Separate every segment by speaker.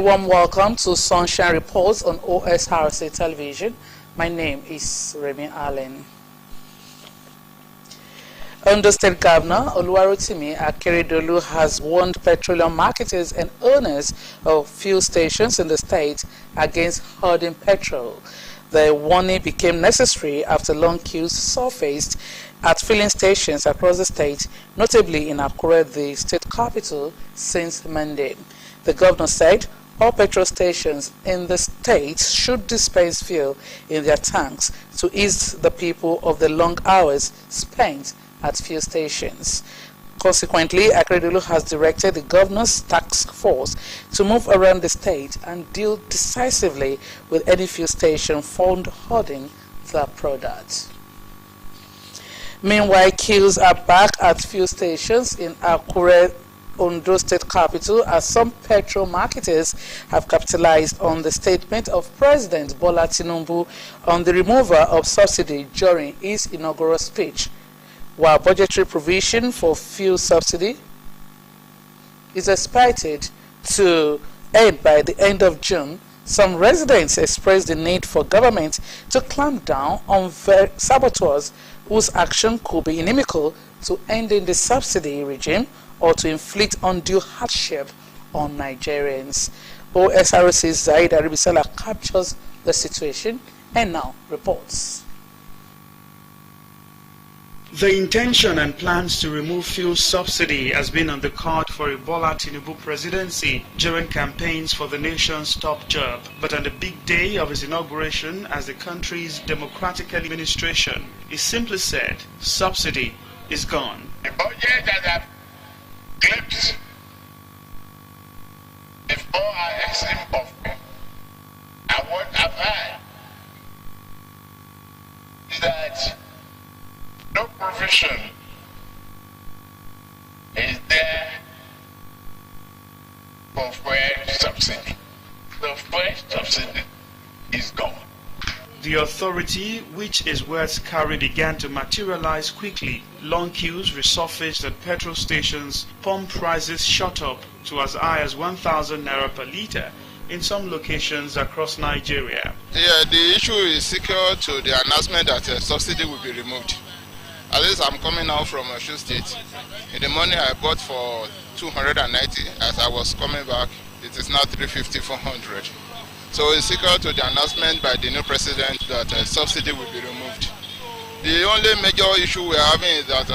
Speaker 1: warm welcome to Sunshine Reports on Osrc television. My name is Remy Allen. Ondo State Governor Oluwarotimi Akeredolu has warned petroleum marketers and owners of fuel stations in the state against hoarding petrol. The warning became necessary after long queues surfaced at filling stations across the state, notably in Akure, the state capital, since Monday. The governor said all petrol stations in the state should dispense fuel in their tanks to ease the people of the long hours spent at fuel stations. Consequently, Akeredolu has directed the governor's task force to move around the state and deal decisively with any fuel station found hoarding the product. Meanwhile, queues are back at fuel stations in Akure, Ondo State capital, as some petrol marketers have capitalized on the statement of President Bola Tinubu on the removal of subsidy during his inaugural speech. While budgetary provision for fuel subsidy is expected to end by the end of June, some residents expressed the need for government to clamp down on saboteurs whose action could be inimical to ending the subsidy regime or to inflict undue hardship on Nigerians. Osrc's Zaid Aribisala captures the situation and now reports.
Speaker 2: The intention and plans to remove fuel subsidy has been on the card for a Bola Tinubu presidency during campaigns for the nation's top job. But on the big day of his inauguration as the country's democratic administration, he simply said, subsidy is gone.
Speaker 3: The budget that have clipped before I exit office, and what I've had is that no provision is there for fuel subsidy. The fuel subsidy is gone.
Speaker 2: The authority, which is words carried, began to materialize quickly. Long queues resurfaced at petrol stations, pump prices shot up to as high as 1,000 naira per litre in some locations across Nigeria.
Speaker 4: Yeah, the issue is secure to the announcement that subsidy will be removed. At least I'm coming now from Osrc State. In the morning I bought for 290. As I was coming back, it is now 350, 400. So it's secure to the announcement by the new president that subsidy will be removed. The only major issue we're having is that,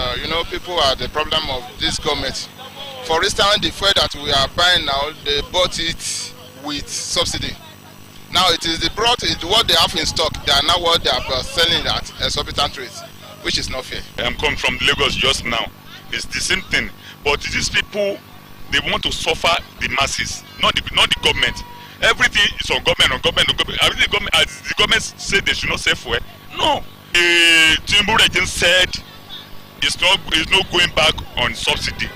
Speaker 4: people are the problem of this government. For instance, the fuel that we are buying now, they bought it with subsidy. Now it is what they have in stock. They are now what they are selling at exorbitant rates, which is not fair.
Speaker 5: I'm coming from Lagos just now. It's the same thing. But these people, they want to suffer the masses, not the government. Everything is on government. The government said they should not sell fuel. No. Tinubu regime said it's not going back on subsidy.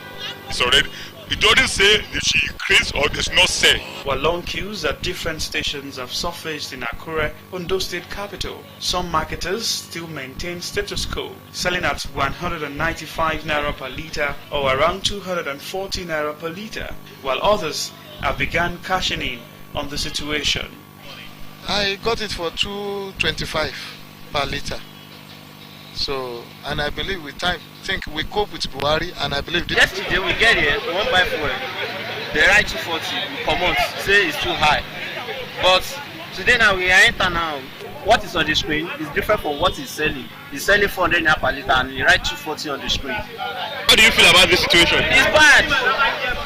Speaker 5: It's already. It doesn't say they should increase or they should not sell.
Speaker 2: While long queues at different stations have surfaced in Akure, Ondo State capital, some marketers still maintain status quo, selling at 195 naira per litre or around 240 naira per litre, while others have begun cashing in on the situation.
Speaker 6: I got it for 225 per litre. So, and I believe with time, we cope with Buhari, and I believe this.
Speaker 7: Yesterday we get here, we won't buy fuel. They write 240, we come out, say it's too high. But today now we enter now. What is on the screen is different from what he's selling. He's selling 400 naira per litre and he writes 240 on the screen.
Speaker 5: How do you feel about this situation?
Speaker 7: It's bad.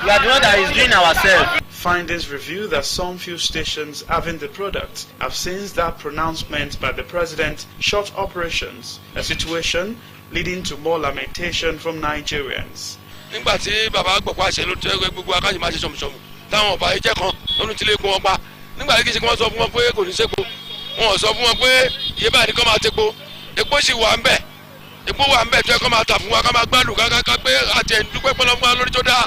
Speaker 7: We are the one that is doing ourselves.
Speaker 2: Findings reveal that some fuel stations having the product have since that pronouncement by the president shut operations, a situation leading to more lamentation from Nigerians.
Speaker 8: Nígbà tí bàbá gbọ̀pọ̀ àṣẹ ló tẹ́ gbogbo akáyì máa ṣe ṣọ̀mùṣọ̀mù táwọn ọba ẹjẹ́ kan lọ́dún tí lè kó wọn pa nígbà tí kì í ṣe kí wọ́n sọ fún wọn pé kò ní sépo wọn ò sọ fún wọn pé iye báyìí ni kò máa tepo epo sì wà ń bẹ̀ epo wà ń bẹ̀ tó yẹ kó máa tà fún wa ká máa gbádùn ká pé àti ẹ̀dúpẹ́ pọ́nlọ́gbọ́n lórí tó dáa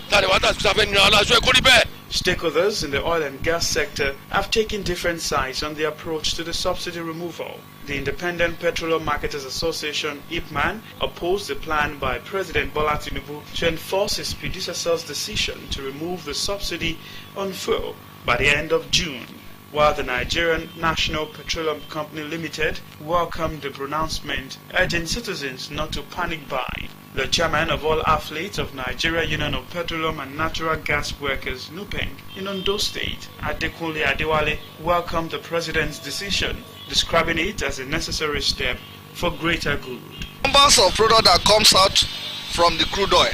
Speaker 8: tàdé wàá tà sí sáfẹ́ nínú aláṣọ ẹ̀kọ́ rí bẹ́ẹ̀.
Speaker 2: Stakeholders in the oil and gas sector have taken different sides on the approach to the subsidy removal. The Independent Petroleum Marketers Association, IPMAN, opposed the plan by President Bola Tinubu to enforce his predecessor's decision to remove the subsidy on fuel, by the end of June, while the Nigerian National Petroleum Company Limited welcomed the pronouncement, urging citizens not to panic buy. The chairman of all athletes of Nigeria Union of Petroleum and Natural Gas Workers, NUPENG, in Ondo State, Adekunle Adewale, welcomed the president's decision, describing it as a necessary step for greater good.
Speaker 9: Numbers of product that comes out from the crude oil.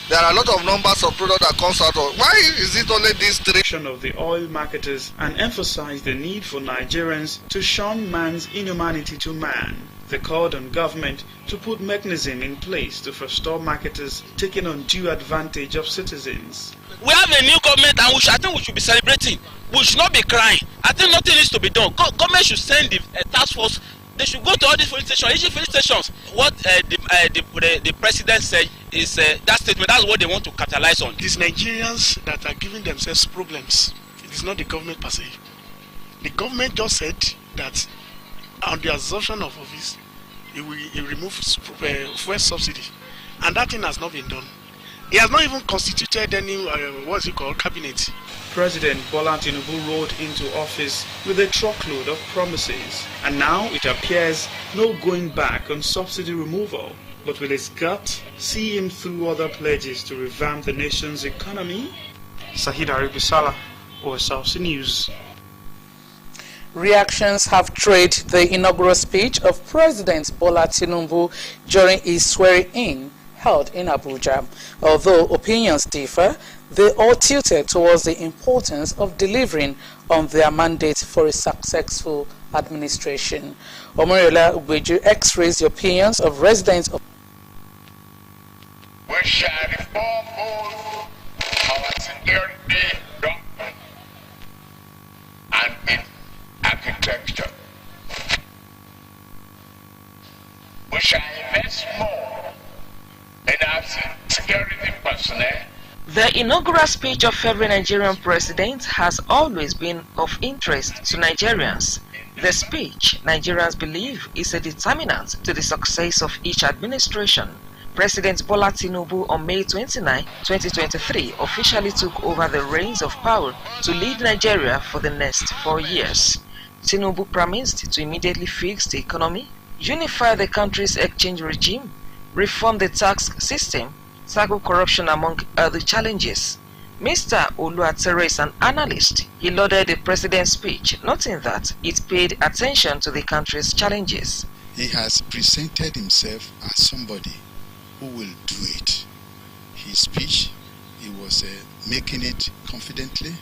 Speaker 9: There are a lot of numbers of product that comes out of. Why is it only these three?
Speaker 2: Of the oil marketers and emphasized the need for Nigerians to shun man's inhumanity to man. They called on government to put mechanism in place to forestall marketers taking undue advantage of citizens.
Speaker 10: We have a new government, and I think we should be celebrating. We should not be crying. I think nothing needs to be done. Government should send the task force. They should go to all these police stations, each police stations. What the president said is that statement. That's what they want to capitalize on.
Speaker 6: It is Nigerians that are giving themselves problems. It is not the government per se. The government just said that on the assumption of office, it will remove fuel subsidy, and that thing has not been done. He has not even constituted any cabinet.
Speaker 2: President Bola Tinubu rode into office with a truckload of promises, and now it appears no going back on subsidy removal. But will his gut see him through other pledges to revamp the nation's economy? Sahid Aribisala, Osrc News.
Speaker 1: Reactions have trailed the inaugural speech of President Bola Tinubu during his swearing-in held in Abuja. Although opinions differ, they all tilted towards the importance of delivering on their mandate for a successful administration. Omoriola Ugbeju x-rays the opinions of residents of
Speaker 3: We shall reform both our security doctrine and its architecture. We shall invest more in our security personnel.
Speaker 11: The inaugural speech of every Nigerian president has always been of interest to Nigerians. The speech, Nigerians believe, is a determinant to the success of each administration. President Bola Tinubu on May 29, 2023 officially took over the reins of power to lead Nigeria for the next 4 years. Tinubu promised to immediately fix the economy, unify the country's exchange regime, reform the tax system, tackle corruption among other challenges. Mr. Oluwatere is an analyst. He lauded the president's speech, noting that it paid attention to the country's challenges.
Speaker 12: He has presented himself as somebody who will do it. His speech, he was making it confidently,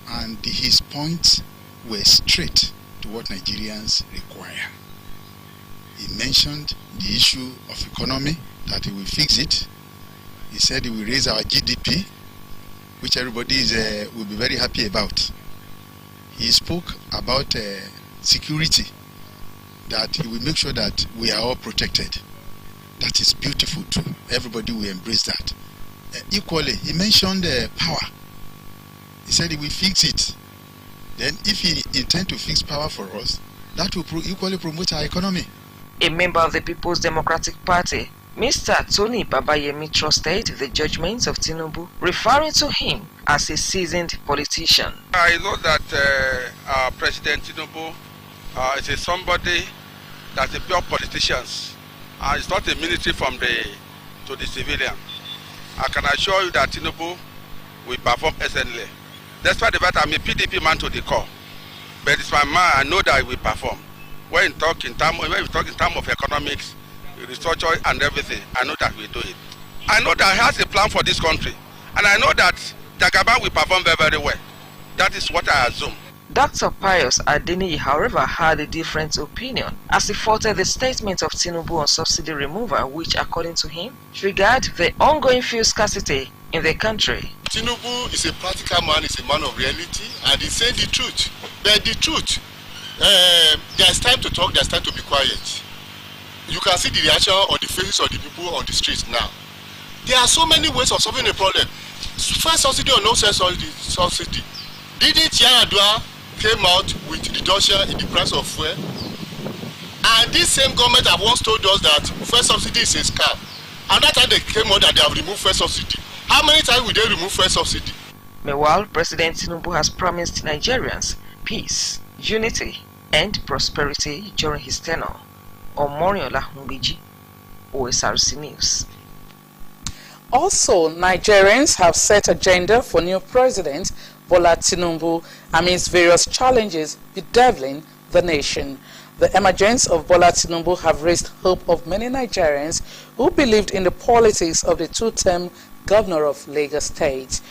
Speaker 12: and his points were straight to what Nigerians require. He mentioned the issue of economy, that he will fix it. He said he will raise our GDP, which everybody will be very happy about. He spoke about security, that he will make sure that we are all protected. That is beautiful too. Everybody will embrace that. Equally, he mentioned power. He said he will fix it. Then if he intends to fix power for us, that will equally promote our economy.
Speaker 11: A member of the People's Democratic Party, Mr. Tony Babayemi, trusted the judgments of Tinubu, referring to him as a seasoned politician.
Speaker 8: I know that our President Tinubu is somebody that's a pure politician. It's not a military from to the civilian. I can assure you that Tinubu will perform excellently. Despite the fact I'm a PDP man to the core, but it's my man. I know that he will perform. When we talk in terms of economics, research and everything, I know that we do it. I know that he has a plan for this country, and I know that Jagaban will perform very, very well. That is what I assume.
Speaker 11: Dr. Pius Adeniyi, however, had a different opinion as he faulted the statement of Tinubu on subsidy removal, which, according to him, triggered the ongoing fuel scarcity in the country.
Speaker 13: Tinubu is a practical man, is a man of reality, and he said the truth. But the truth, there's time to talk, there's time to be quiet. You can see the reaction on the faces of the people on the streets now. There are so many ways of solving the problem. First subsidy or no subsidy. Didn't Yar'Adua came out with reduction in the price of fuel? And this same government have once told us that fuel subsidy is a scam. And that time they came out that they have removed fuel subsidy. How many times will they remove fuel subsidy?
Speaker 11: Meanwhile, President Tinubu has promised Nigerians peace, unity, and prosperity during his tenure. Omoriola Humbiji, Osrc News.
Speaker 1: Also, Nigerians have set agenda for new President Bola Tinubu amidst various challenges bedeviling the nation. The emergence of Bola Tinubu have raised hope of many Nigerians who believed in the politics of the two-term governor of Lagos State.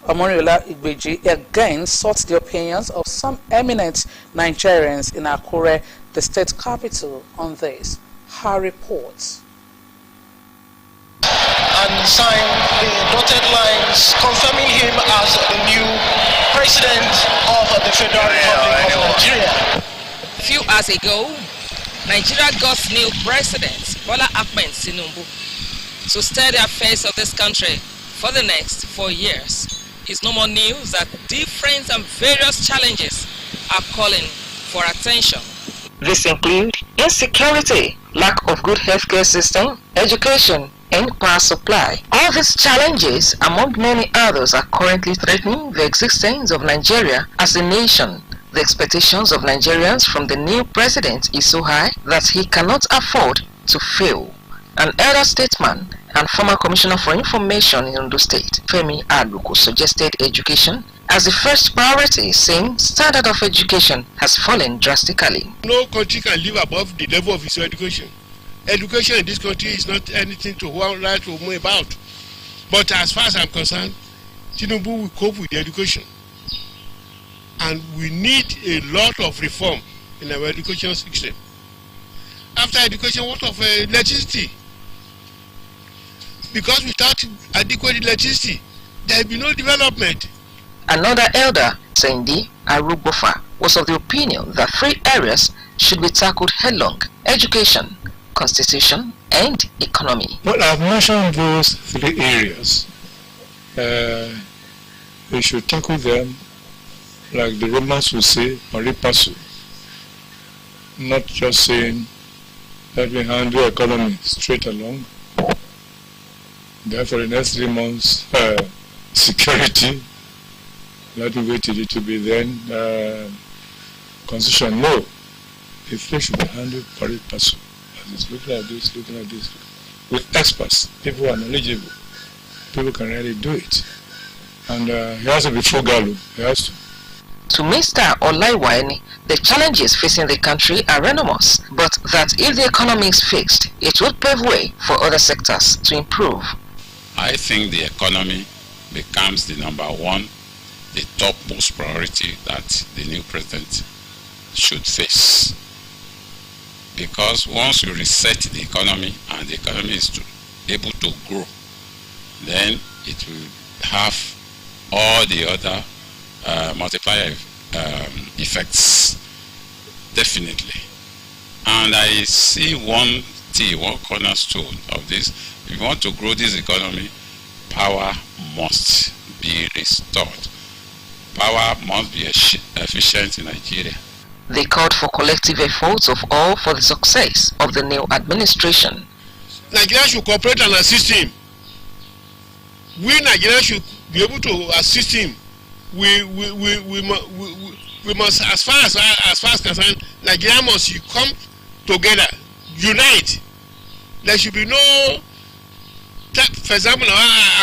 Speaker 1: Omoriola Igbeji again sought the opinions of some eminent Nigerians in Akure, the state capital, on this. Her reports.
Speaker 14: And sign the dotted lines confirming him as the new president of the Federal Republic of Nigeria.
Speaker 11: Few hours ago, Nigeria got new president, Bola Ahmed Tinubu, to steer the affairs of this country for the next 4 years. It's no more news that different and various challenges are calling for attention. This includes insecurity, lack of good healthcare system, education, and power supply. All these challenges, among many others, are currently threatening the existence of Nigeria as a nation. The expectations of Nigerians from the new president is so high that he cannot afford to fail. An elder statesman and former Commissioner for Information in Ondo State, Femi Aluko, suggested education as the first priority, saying standard of education has fallen drastically.
Speaker 6: No country can live above the level of its education. Education in this country is not anything to write home about. But as far as I'm concerned, Tinubu will cope with the education. And we need a lot of reform in our education system. After education, what of electricity? Because without adequate electricity, there will be no development.
Speaker 11: Another elder, Sendi Arubofa, was of the opinion that 3 areas should be tackled headlong: education, constitution, and economy.
Speaker 15: Well, I've mentioned those 3 areas. We should tackle them like the Romans would say, pari passu. Not just saying, let me handle the economy straight along. Therefore, the next 3 months, security, let me wait till it will be then constitution. No, the 3 should be handled pari passu. It's looking at this, with experts, people who are knowledgeable, people can really do it. And he has to be frugal, he has to.
Speaker 11: To Mr. Olaiwani, the challenges facing the country are enormous, but that if the economy is fixed, it would pave way for other sectors to improve.
Speaker 16: I think the economy becomes the #1, the topmost priority that the new president should face. Because once you reset the economy and the economy is able to grow, then it will have all the other multiplier effects, definitely. And I see one cornerstone of this. If you want to grow this economy, power must be restored. Power must be efficient in Nigeria.
Speaker 11: They called for collective efforts of all for the success of the new administration.
Speaker 6: Nigeria should cooperate and assist him. We Nigeria should be able to assist him. We must, as far as concerned, Nigeria must come together, unite. There should be no, for example,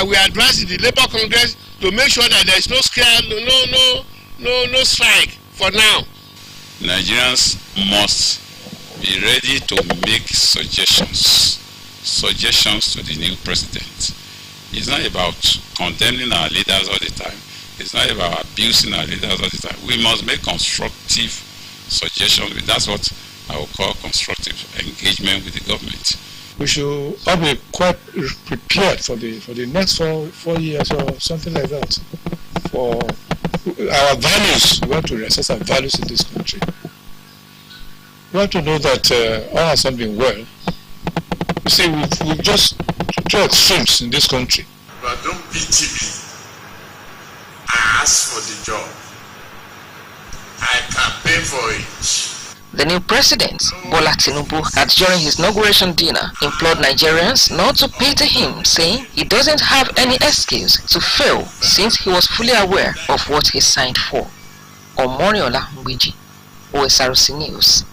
Speaker 6: we advise in the Labour Congress to make sure that there is no scare, no strike for now.
Speaker 16: Nigerians must be ready to make suggestions to the new president. It's not about condemning our leaders all the time. It's not about abusing our leaders all the time. We must make constructive suggestions. That's what I would call constructive engagement with the government.
Speaker 15: We should all be quite prepared for the next four years or something like that. For our values, we want to reassess our values in this country. We want to know that all has not been well. You see, we've just two extremes in this country.
Speaker 3: But don't pity me. I asked for the job. I campaigned for it.
Speaker 11: The new president, Bola Tinubu, had during his inauguration dinner implored Nigerians not to pity him, saying he doesn't have any excuse to fail since he was fully aware of what he signed for. Omoriola Mbiji, Osrc News.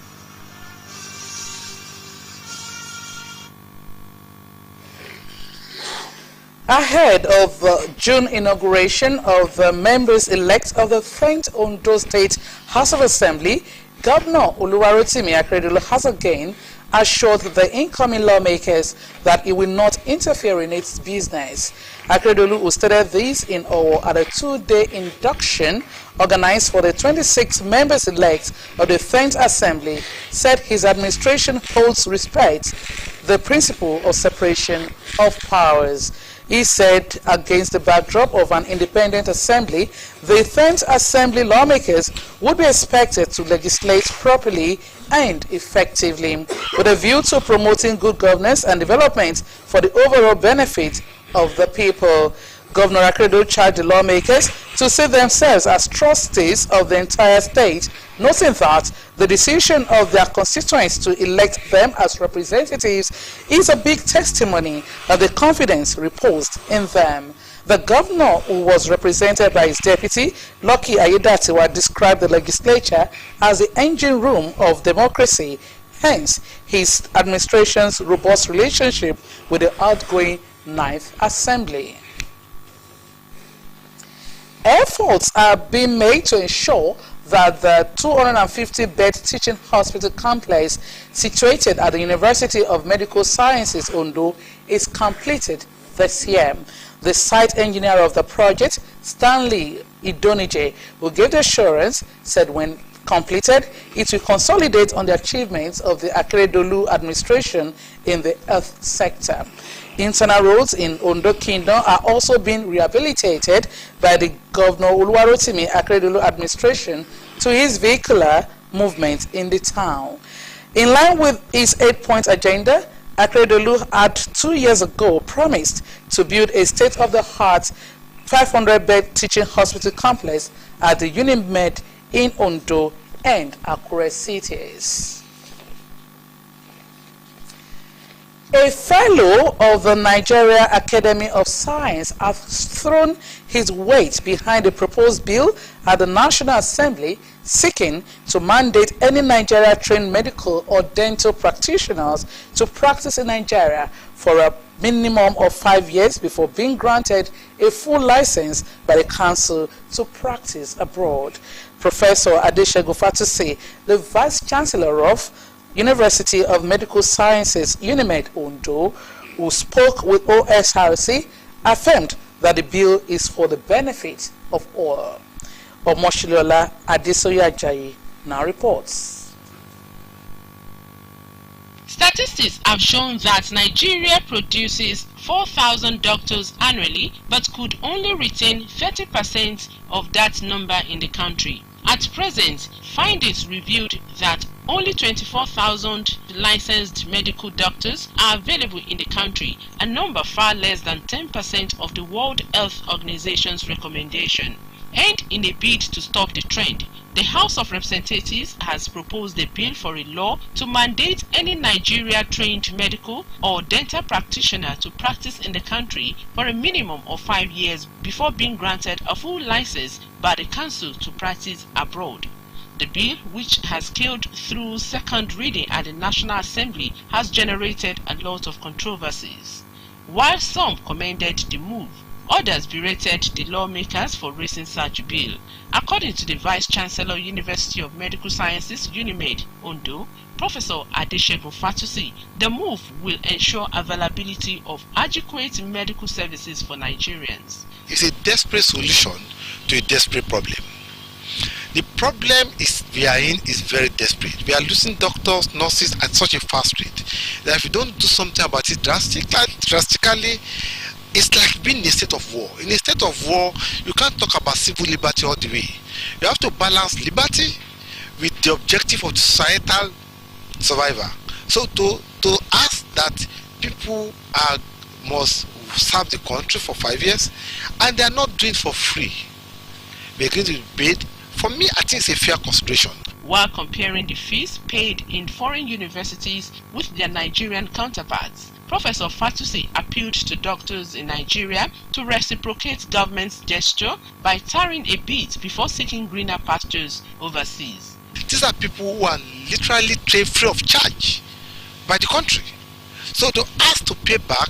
Speaker 1: Ahead of June inauguration of the members-elect of the 10th Ondo State House of Assembly, Governor Oluwarotimi Akeredolu has again assured the incoming lawmakers that he will not interfere in its business. Akeredolu, who stated this in Owo at a two-day induction organized for the 26 members-elect of the 10th Assembly, said his administration holds respect the principle of separation of powers. He said, against the backdrop of an independent assembly, the 10th Assembly lawmakers would be expected to legislate properly and effectively with a view to promoting good governance and development for the overall benefit of the people. Governor Akeredolu charged the lawmakers to see themselves as trustees of the entire state, noting that the decision of their constituents to elect them as representatives is a big testimony of the confidence reposed in them. The governor, who was represented by his deputy, Lucky Ayedatiwa, described the legislature as the engine room of democracy, hence his administration's robust relationship with the outgoing 9th Assembly. Efforts are being made to ensure that the 250-bed teaching hospital complex situated at the University of Medical Sciences, Ondo, is completed this year. The site engineer of the project, Stanley Idonije, who gave the assurance, said when completed, it will consolidate on the achievements of the Akeredolu administration in the health sector. Internal roads in Ondo Kingdom are also being rehabilitated by the Governor Oluwarotimi Akeredolu administration to his vehicular movement in the town. In line with his 8-point agenda, Akeredolu had 2 years ago promised to build a state-of-the-art 500-bed teaching hospital complex at the Unimed in Ondo and Akure cities. A fellow of the Nigeria Academy of Science has thrown his weight behind a proposed bill at the National Assembly seeking to mandate any Nigeria-trained medical or dental practitioners to practice in Nigeria for a minimum of 5 years before being granted a full license by the council to practice abroad. Professor Adeshegun Fatusi, the Vice Chancellor of University of Medical Sciences, Unimed Ondo, who spoke with Osrc, affirmed that the bill is for the benefit of all. Omoshilola Adesoya Ajayi now reports.
Speaker 17: Statistics have shown that Nigeria produces 4,000 doctors annually, but could only retain 30% of that number in the country. At present, findings revealed that only 24,000 licensed medical doctors are available in the country, a number far less than 10% of the World Health Organization's recommendation. And in a bid to stop the trend, the House of Representatives has proposed a bill for a law to mandate any Nigeria-trained medical or dental practitioner to practice in the country for a minimum of 5 years before being granted a full license by the council to practice abroad. The bill, which has scaled through second reading at the National Assembly, has generated a lot of controversies. While some commended the move, others berated the lawmakers for raising such a bill. According to the Vice Chancellor, University of Medical Sciences, Unimed, Ondo, Professor Adeshegun Fatusi, the move will ensure availability of adequate medical services for Nigerians.
Speaker 18: It's a desperate solution to a desperate problem. The problem we are in is very desperate. We are losing doctors, nurses at such a fast rate that if you don't do something about it drastically, it's like being in a state of war. In a state of war, you can't talk about civil liberty all the way. You have to balance liberty with the objective of the societal survivor. So to ask that people must serve the country for 5 years and they are not doing it for free, we're going to be paid. For me, I think it's a fair consideration.
Speaker 17: while comparing the fees paid in foreign universities with their Nigerian counterparts. Professor Fatusi appealed to doctors in Nigeria to reciprocate government's gesture by tarring a bit before seeking greener pastures overseas.
Speaker 18: These are people who are literally trained free of charge by the country. So to ask to pay back,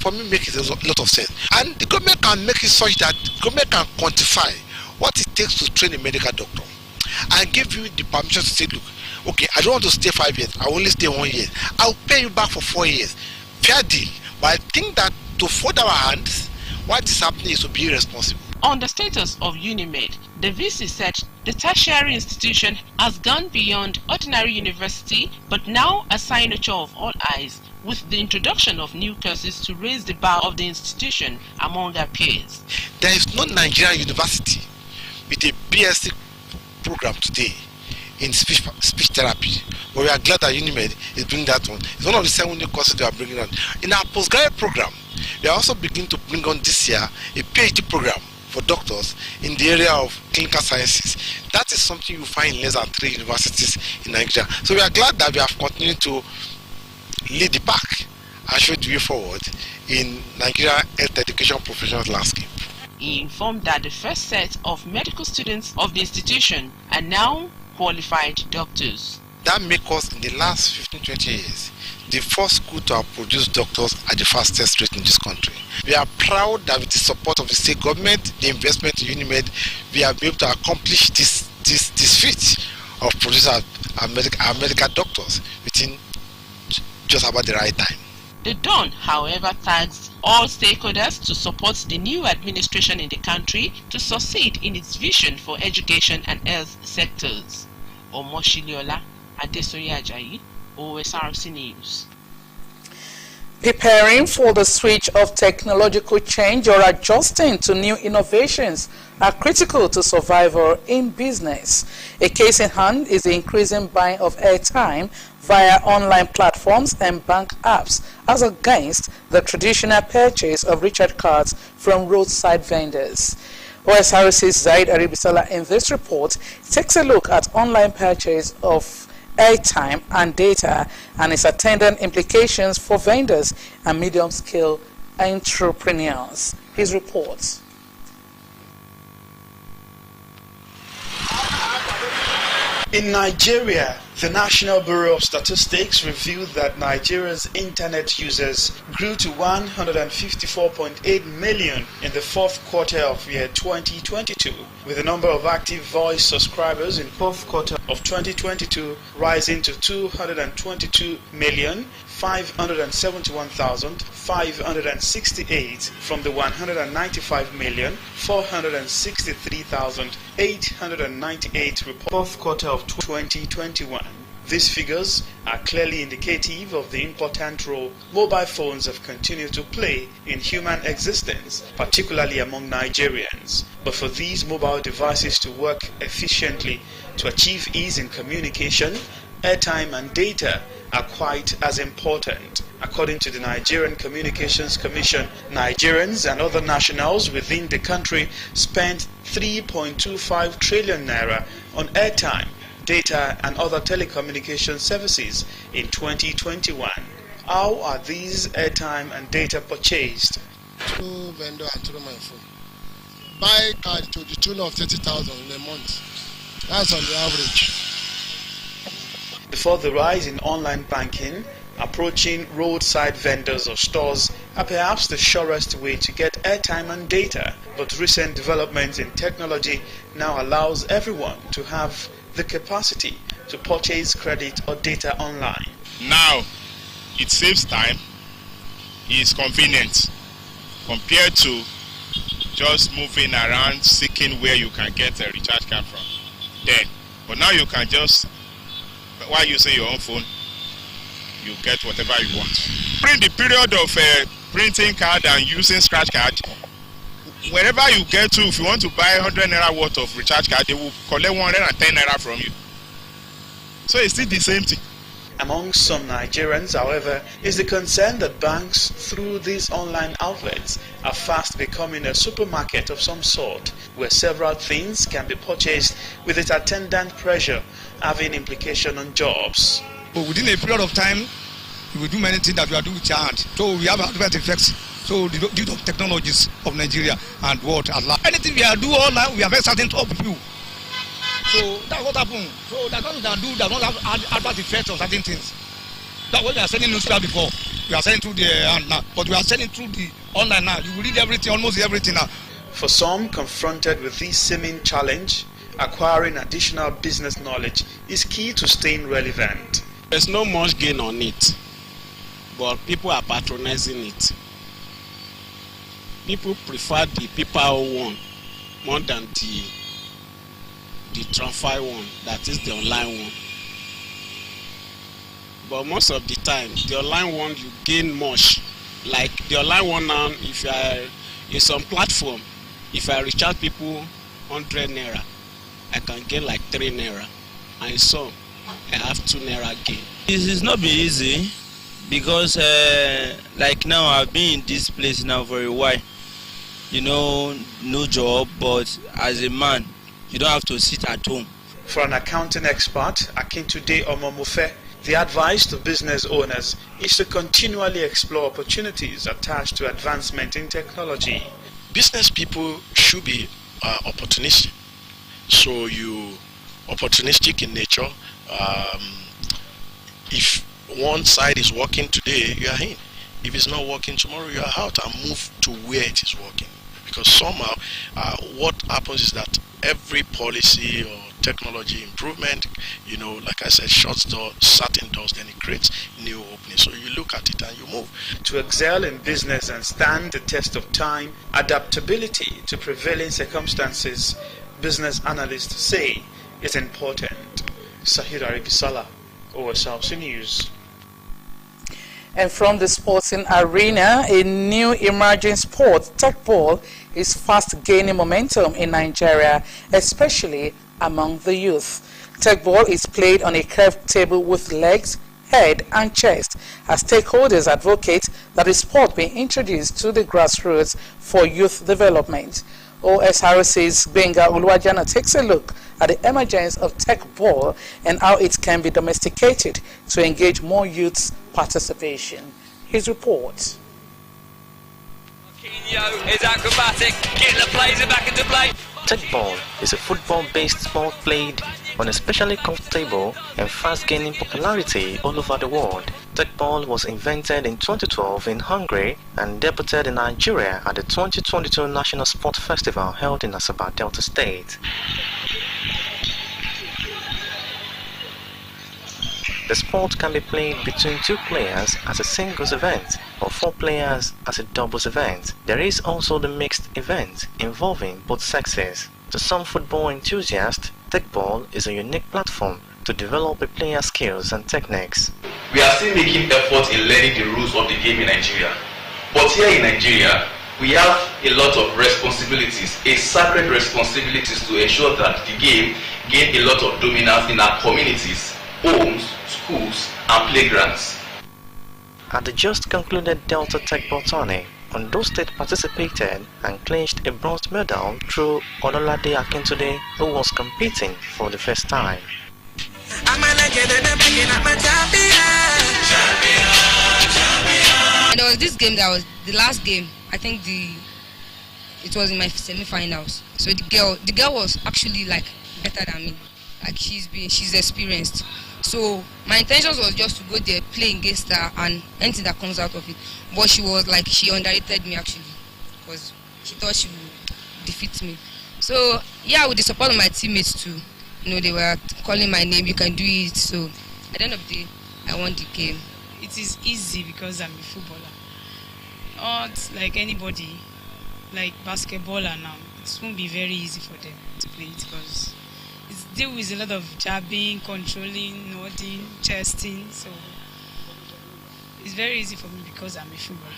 Speaker 18: for me, makes a lot of sense. And the government can make it such that the government can quantify what it takes to train a medical doctor and give you the permission to say, look, okay, I don't want to stay 5 years, I only stay 1 year. I'll pay you back for 4 years. Fair deal. But I think that to fold our hands, what is happening is to be irresponsible.
Speaker 17: On the status of UNIMED, the VC said the tertiary institution has gone beyond ordinary university, but now a signature of all eyes, with the introduction of new courses to raise the bar of the institution among our peers.
Speaker 18: There is no Nigerian university with a BSc program today in speech therapy, but we are glad that UNIMED is bringing that on. It's one of the 7 new courses they are bringing on. In our postgraduate program, we are also beginning to bring on this year a PhD program for doctors in the area of clinical sciences. That is something you find in less than 3 universities in Nigeria. So we are glad that we have continued to lead the pack and show the way forward in Nigeria health education professional landscape.
Speaker 17: He informed that the first set of medical students of the institution are now qualified doctors.
Speaker 18: That makes us, in the last 15-20 years, the first school to have produced doctors at the fastest rate in this country. We are proud that with the support of the state government, the investment in UNIMED, we have been able to accomplish this feat of producing our medical doctors within just about the right time.
Speaker 17: The Dawn, however, tags all stakeholders to support the new administration in the country to succeed in its vision for education and health sectors. Omoshiliola Adesoye Ajayi, Osrc News.
Speaker 1: Preparing for the switch of technological change or adjusting to new innovations are critical to survival in business. A case in hand is the increasing buying of airtime via online platforms and bank apps as against the traditional purchase of recharge cards from roadside vendors. Osrc's Zaid Aribisala in this report takes a look at online purchase of airtime and data and its attendant implications for vendors and medium-scale entrepreneurs. His report.
Speaker 2: In Nigeria, the National Bureau of Statistics revealed that Nigeria's internet users grew to 154.8 million in the fourth quarter of year 2022, with the number of active voice subscribers in fourth quarter of 2022 rising to 222,571,568 from the 195,463,898 report fourth quarter of 2021. These figures are clearly indicative of the important role mobile phones have continued to play in human existence, particularly among Nigerians. But for these mobile devices to work efficiently to achieve ease in communication, airtime and data are quite as important. According to the Nigerian Communications Commission, Nigerians and other nationals within the country spent 3.25 trillion naira on airtime, data and other telecommunication services in 2021. How are these airtime and data purchased?
Speaker 13: Through vendor and through my phone. Buy card to the tune of 30,000 in a month. That's on the average.
Speaker 2: Before the rise in online banking, approaching roadside vendors or stores are perhaps the surest way to get airtime and data, but recent developments in technology now allows everyone to have the capacity to purchase credit or data online.
Speaker 4: Now, it saves time, it's convenient compared to just moving around seeking where you can get a recharge card from. But now you can just, while using your own phone, you get whatever you want. During the period of printing card and using scratch card, wherever you get to, if you want to buy 100 naira worth of recharge card, they will collect 110 naira from you. So it's still the same thing.
Speaker 2: Among some Nigerians, however, is the concern that banks through these online outlets are fast becoming a supermarket of some sort, where several things can be purchased with its attendant pressure, having implication on jobs.
Speaker 19: Within a period of time, you will do many things that you are doing with your hand. So we have adverse effects. So due to technologies of Nigeria and what at large. Anything we are doing all now, we are very certain of you. So that's what happened. So that's what we can do. That don't have adverse effects on certain things. That's what we are sending newspaper before. We are sending through the hand now, but we are sending through the online now. You will read everything, almost everything now.
Speaker 2: For some confronted with this seeming challenge, acquiring additional business knowledge is key to staying relevant.
Speaker 20: There's no much gain on it, but people are patronizing it. People prefer the paper one more than the transfer one, that is the online one. But most of the time, the online one you gain much. Like the online one now, if you are in some platform, if I recharge people 100 naira, I can gain like 3 naira, and in some I have 2 naira gain.
Speaker 21: It's not be easy because like now I've been in this place now for a while. You know, no job, but as a man, you don't have to sit at home.
Speaker 2: For an accounting expert, Akintude Omomofe, the advice to business owners is to continually explore opportunities attached to advancement in technology.
Speaker 6: Business people should be opportunistic. So you opportunistic in nature. If one side is working today, you are in. If it's not working tomorrow, you are out and move to where it is working. Because somehow, what happens is that every policy or technology improvement, you know, like I said, shuts certain doors, then it creates new openings. So you look at it and you move.
Speaker 2: To excel in business and stand the test of time, adaptability to prevailing circumstances, business analysts say, is important. Sahir Aribisala, Osrc News.
Speaker 1: And from the sporting arena, a new emerging sport, tech ball, is fast gaining momentum in Nigeria, especially among the youth. Tech ball is played on a curved table with legs, head and chest, as stakeholders advocate that the sport be introduced to the grassroots for youth development. Osrc's Benga Uluwajana takes a look at the emergence of tech ball and how it can be domesticated to engage more youth's participation. His report.
Speaker 22: Is acrobatic, getting the players back into play.
Speaker 23: Tech ball is a football-based sport played on a specially curved table and fast gaining popularity all over the world. Tech ball was invented in 2012 in Hungary and debuted in Nigeria at the 2022 National Sport Festival held in Asaba, Delta State. The sport can be played between 2 players as a singles event or 4 players as a doubles event. There is also the mixed event involving both sexes. To some football enthusiasts, tech ball is a unique platform to develop a player's skills and techniques.
Speaker 24: We are still making effort in learning the rules of the game in Nigeria. But here in Nigeria, we have a lot of responsibilities, a sacred responsibilities to ensure that the game gain a lot of dominance in our communities, homes, schools and playgrounds.
Speaker 23: At the just concluded Delta Tech Ball tourney, Ondo State participated and clinched a bronze medal through Odolade Akintude, who was competing for the first time.
Speaker 25: And there was this game that was the last game. I think it was in my semi-finals. So the girl was actually like better than me. Like she's experienced. So my intentions was just to go there, play against her, and anything that comes out of it. But she was like, she underrated me actually, because she thought she would defeat me. So yeah, with the support of my teammates too, you know, they were calling my name, you can do it. So at the end of the day, I won the game.
Speaker 26: It is easy because I'm a footballer. Not like anybody, like basketballer now. It won't be very easy for them to play it because it's deal with a lot of jabbing, controlling, nodding, chesting. So it's very easy for me because I'm a footballer.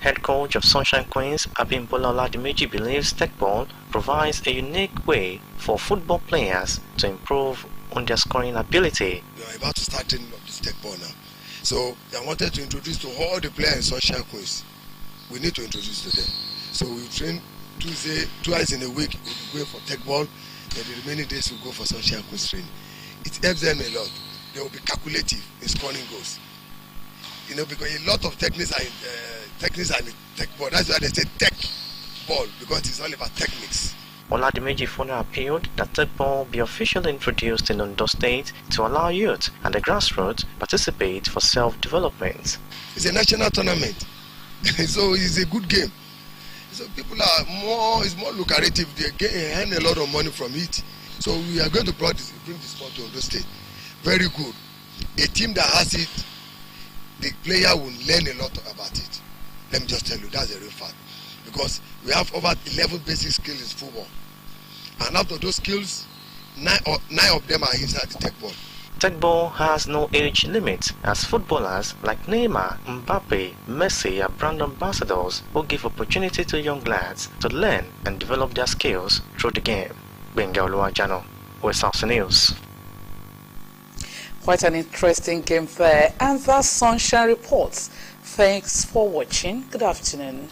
Speaker 23: Head coach of Sunshine Queens, Abimbola Oladimeji, believes tech ball provides a unique way for football players to improve on their scoring ability.
Speaker 5: We are about to start training of this tech ball now. So I wanted to introduce to all the players in Sunshine Queens. We need to introduce to them. So we train twice in a week. We'll go for tech ball, then the remaining days we'll go for Sunshine Queens training. It helps them a lot. They will be calculative in scoring goals. You know, because a lot of techniques are in tech ball. That's why they say tech ball, because it's all about techniques.
Speaker 23: Oladimeji further appealed that tech ball be officially introduced in Ondo State to allow youth and the grassroots participate for self-development.
Speaker 5: It's a national tournament, so it's a good game. So people it's more lucrative. They earn a lot of money from it. So we are going to bring the sport to Ondo State. Very good. A team that has it, the player will learn a lot about it. Let me just tell you, that's a real fact. Because we have over 11 basic skills in football. And out of those skills, nine of them are inside the tech ball.
Speaker 23: Tech ball has no age limit, as footballers like Neymar, Mbappe, Messi are brand ambassadors who give opportunity to young lads to learn and develop their skills through the game. Benga Oluwajano, Osrc News.
Speaker 1: Quite an interesting game there, and that's Sunshine Reports. Thanks for watching. Good afternoon.